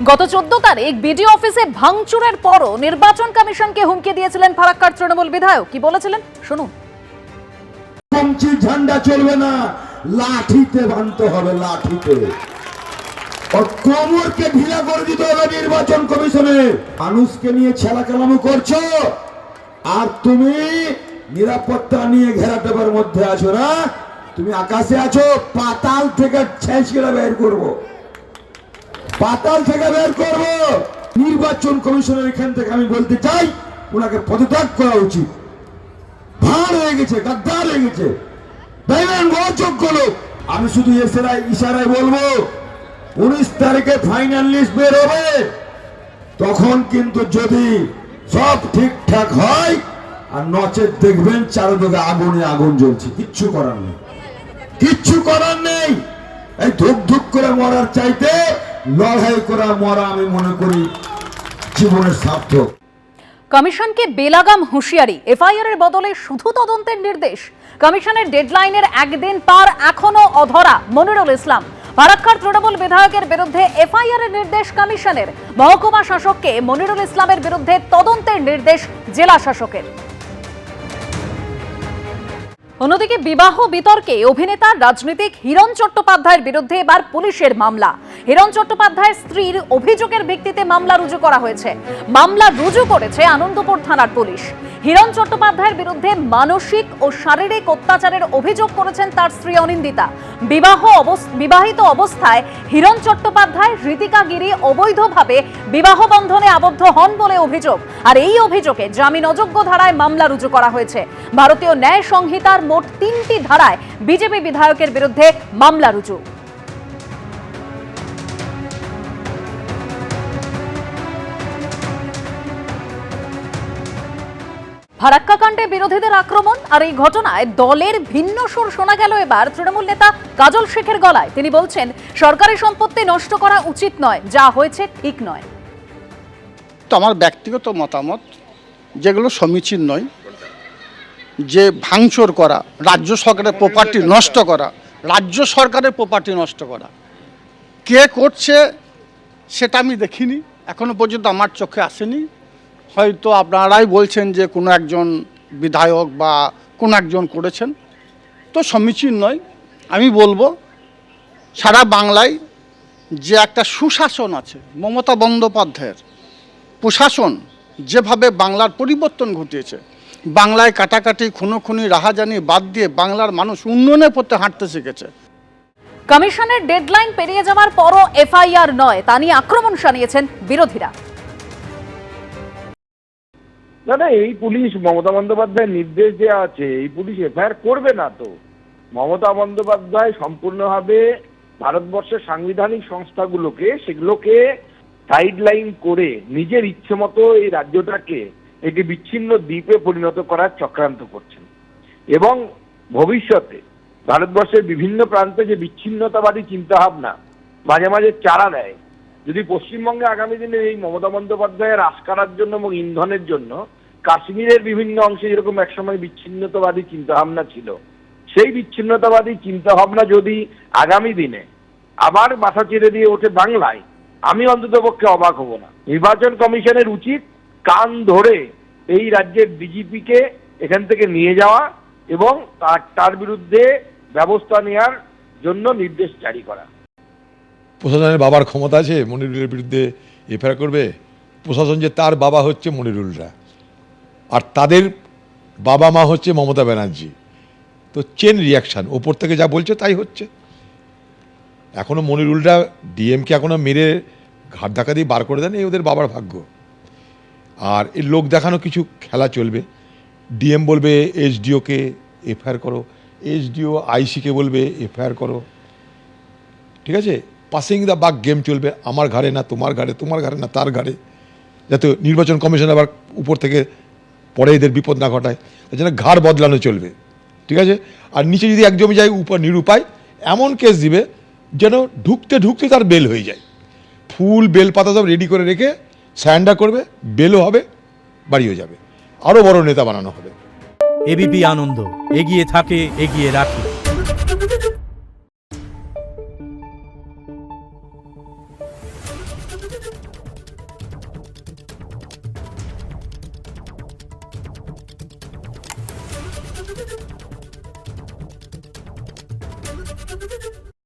গত 14 তারিখ বিডিও অফিসে ভাঙচুরের পরও নির্বাচন কমিশনকে হুমকি দিয়েছিলেন ফারাক্কার তৃণমূল বিধায়ক। কি বলেছিলেন শুনুন। পঞ্চি ঝান্ডা চলবে না, লাঠিতে বাঁধতে হবে, লাঠিতে। কোমরকে ঢিলা করে দিতে হবে নির্বাচন কমিশনে। মানুষকে নিয়ে ছেলাকালামো করছো, আর তুমি নিরাপত্তা নিয়ে ঘেরাটোপের মধ্যে আছো না। তুমি আকাশে আছো, পাতাল থেকে ছেঁচড়ে বের করবো, পাতাল থেকে বের করবো। নির্বাচন কমিশনের এখান থেকে আমি বলতে চাই, ওনাকে পদত্যাগ করা উচিত। ভাঁড় হয়ে গেছে, গাদ্দার হয়ে গেছে, অযোগ্য লোক। আমি শুধু ইশারায় বলবো, 19 তারিখে ফাইনাল লিস্ট বের হবে, তখন কিন্তু যদি সব ঠিকঠাক হয়, আর নচেত দেখবেন চারদিকে আগুনে আগুন জ্বলছে। কিচ্ছু করার নেই, কিচ্ছু করার নেই। এই ধুক ধুক করে মরার চাইতে লড়াই করা মরা আমি মনে করি জীবনের সার্থক। কমিশনকে বেলাগাম হুঁশিয়ারি, এফআইআর এর বদলে শুধু তদন্তের নির্দেশ। কমিশনের ডেডলাইনের একদিন পার, এখনো অধরা মনিরুল ইসলাম। ফারাক্কার তৃণমূল বিধায়কের বিরুদ্ধে এফআইআর এর নির্দেশ কমিশনের। মহকুমা শাসককে মনিরুল ইসলামের বিরুদ্ধে তদন্তের নির্দেশ জেলা শাসকের। অন্যদিকে বিবাহ বিতর্কে অভিনেতা রাজনীতিক হিরণ চট্টোপাধ্যায়ের বিরুদ্ধে এবার পুলিশের মামলা। হিরণ চট্টোপাধ্যায়ের স্ত্রীর অভিযোগের ভিত্তিতে মামলা রুজু করা হয়েছে। মামলা রুজু করেছে আনন্দপুর থানার পুলিশ। হিরণ চট্টোপাধ্যায়ের বিরুদ্ধে মানসিক ও শারীরিক অত্যাচারের অভিযোগ করেছেন তার স্ত্রী অনিন্দিতা। বিবাহিত অবস্থায় হিরণ চট্টোপাধ্যায় ঋতিকা গিরি অবৈধভাবে বিবাহ বন্ধনে আবদ্ধ হন বলে অভিযোগ। আর এই অভিযোগে জামিন অযোগ্য ধারায় মামলা রুজু করা হয়েছে। ভারতীয় ন্যায় সংহিতার মোট 3টি ধারায় বিজেপি বিধায়কের বিরুদ্ধে মামলা রুজু। ফারাক্কা কাণ্ডে বিরোধীদের আক্রমণ, আর এই ঘটনায় দলের ভিন্ন সুর শোনা গেল এবার তৃণমূল নেতা কাজল শেখের গলায়। তিনি বলছেন, সরকারি সম্পত্তি নষ্ট করা উচিত নয়, যা হয়েছে ঠিক নয়। তো আমার ব্যক্তিগত মতামত, যেগুলো সমীচীন নয়, যে ভাঙচুর করা, রাজ্য সরকারের প্রপার্টি নষ্ট করা, রাজ্য সরকারের প্রপার্টি নষ্ট করা, কে করছে সেটা আমি দেখিনি, এখনো পর্যন্ত আমার চোখে আসেনি। হয়তো আপনারাই বলছেন যে কোনো একজন বিধায়ক বা কোনো একজন করেছেন, তো সমীচীন নয়। আমি বলবো, সারা বাংলায় যে একটা সুশাসন আছে, মমতা বন্দ্যোপাধ্যায়ের প্রশাসন যেভাবে বাংলার পরিবর্তন ঘটিয়েছে, বাংলায় কাটাকাটি, খুনোখুনি, রাহাজানি বাদ দিয়ে বাংলার মানুষ উন্নয়নের পথে হাঁটতে শিখেছে। কমিশনের ডেডলাইন পেরিয়ে যাওয়ার পরও এফআইআর নয়, তা নিয়ে আক্রমণ শানিয়েছেন বিরোধীরা। না, এই পুলিশ মমতা বন্দ্যোপাধ্যায়ের নির্দেশ দেওয়া আছে, এই পুলিশ এফআইআর করবে না। তো মমতা বন্দ্যোপাধ্যায় সম্পূর্ণভাবে ভারতবর্ষের সাংবিধানিক সংস্থাগুলোকে, সেগুলোকে সাইডলাইন করে নিজের ইচ্ছে মতো এই রাজ্যটাকে একটি বিচ্ছিন্ন দ্বীপে পরিণত করার চক্রান্ত করছেন। এবং ভবিষ্যতে ভারতবর্ষের বিভিন্ন প্রান্তে যে বিচ্ছিন্নতাবাদী চিন্তাভাবনা মাঝে মাঝে চারা দেয়, যদি পশ্চিমবঙ্গে আগামী দিনে এই মমতা বন্দ্যোপাধ্যায়ের আস্কারার জন্য এবং ইন্ধনের জন্য কাশ্মীরের বিভিন্ন অংশে যেরকম একসময় বিচ্ছিন্নতাবাদী চিন্তাভাবনা ছিল, সেই বিচ্ছিন্নতাবাদী চিন্তাভাবনা যদি আগামী দিনে আবার মাথা চেড়ে দিয়ে ওঠে বাংলায়, আমি অন্ততপক্ষে অবাক হব না। নির্বাচন কমিশনের উচিত কান ধরে এই রাজ্যের ডিজিপিকে এখান থেকে নিয়ে যাওয়া এবং তার বিরুদ্ধে ব্যবস্থা নেওয়ার জন্য নির্দেশ জারি করা। প্রশাসনের বাবার ক্ষমতা আছে মনিরুলের বিরুদ্ধে এফআইআর করবে? প্রশাসন যে তার বাবা হচ্ছে মনিরুলরা, আর তাদের বাবা মা হচ্ছে মমতা ব্যানার্জি। তো চেন রিয়াকশান, ওপর থেকে যা বলছে তাই হচ্ছে। এখনও মনিরুলরা ডিএমকে এখনও মেরে ঘাট ধাক্কা দিয়ে বার করে দেন, এই ওদের বাবার ভাগ্য। আর এই লোক দেখানো কিছু খেলা চলবে। ডিএম বলবে এসডিওকে এফআইআর করো, এসডিও আইসিকে বলবে এফআইআর করো, ঠিক আছে? পাসিং দ্য বাক গেম চলবে, আমার ঘাড়ে না তোমার ঘাড়ে, তোমার ঘাড়ে না তার ঘাড়ে, যাতে নির্বাচন কমিশন আবার উপর থেকে পরে এদের বিপদ না ঘটায়, তার জন্য ঘাড় বদলানো চলবে, ঠিক আছে? আর নিচে যদি এক জমি যায় উপর নিরুপায়, এমন কেস দিবে যেন ঢুকতে ঢুকতে তার বেল হয়ে যায়। ফুল বেল পাতা সব রেডি করে রেখে স্যান্ডা করবে, বেলও হবে, বাড়িও যাবে, আরও বড় নেতা বানানো হবে। এবিপি আনন্দ, এগিয়ে থাকে, এগিয়ে রাখে।